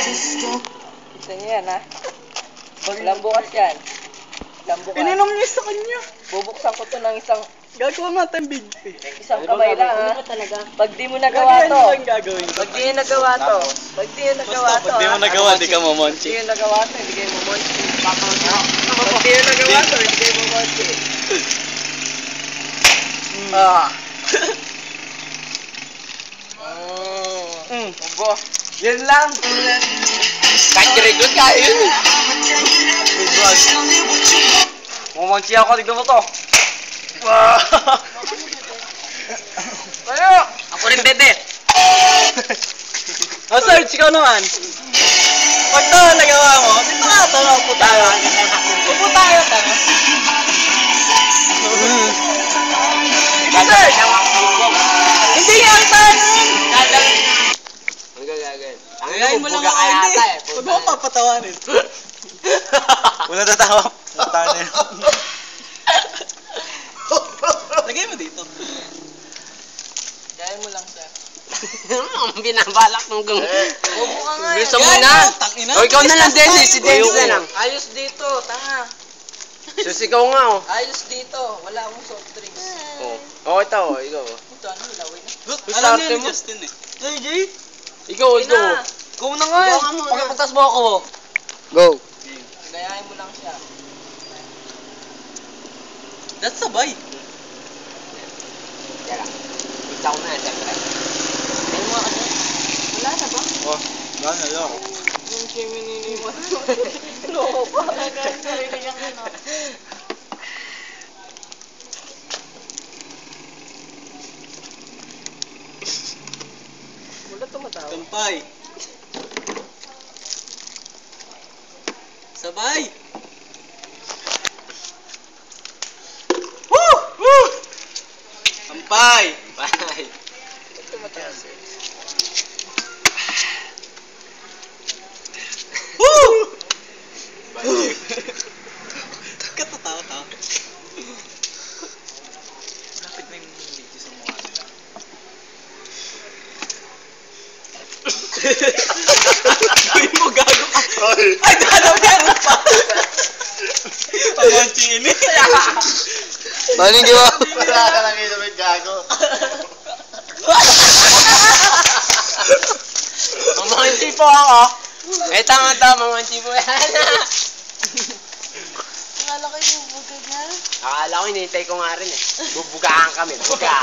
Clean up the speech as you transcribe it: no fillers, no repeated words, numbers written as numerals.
Gusto niyo yan, ha? Walang bukas yan. Walang bukas. Ininom niyo sa kanya. Bubuksan ko to ng isang Gagawa nga tayong video eh. isang kamay lang, ha? Pag di mo nagawa Gagayan to. mo lang gagawin. Pag di mo nagawa to. Pag di mo nagawa to, Pag di mo ha? nagawa, di ka Pag mamonchi. di mo nagawa to, hindi kayo mamonchi. Pag di mo nagawa to, hindi kayo mamonchi. Ah. Ubo. Yan lang. Kahit grade kaya yun. Mamonchi ako, tignan mo to. Tayo! Ako rin, bebe. Oh, Sarge, ikaw naman. Pag ito nagawa mo, dito ka ito, upo tayo. Upo tayo, tara. Sarge! Hindi nga ang tanong! Ang gagawin. Ang Gayahin mo lang ako, hindi. Huwag mo papatawanin. Wala tatawa. Tatawa na yun. Lagay mo dito. Gayahin mo lang siya. Ang binabalak ng gang. Ubo ka nga. Gusto mo na? O ikaw na lang, Dennis. Si Dennis na lang. Ayos dito, tanga. Susigaw nga, oh. Ayos dito. Wala akong soft drinks. Oh, ito, oh. Ikaw, oh. Ito, ano, ilawin na. Alam niya ni Justin eh. Hey, Jay! Ikaw, ikaw. Na. Go na nga. Ikaw nga muna. Pagkapuntas mo ako. Go. Gayahin mo lang siya. That's sabay. Teka. Isa ko na, siyempre. Ayun nga kasi. Wala na ba? Oh, gana lang. Yung chimney mo. Loko pa. Sarili niyang ano. Wala tumatawa. Tampay. Sabay. Woo! Woo! Tampay. Bye. Tumatawa. Woo! Katatawa-tawa. Lapit na yung video sa mukha nila. Gawin mo, gago ka. Ay, meron pa. Pamonchi ini. Paano hindi mo? Wala ka lang ito may gago. Mamanchi po ako. Eh, tama-tama, mamanchi po yan. Akala ko yung bugad niya. Akala ko, hinihintay ko nga rin eh. Bubugaan kami. Buga.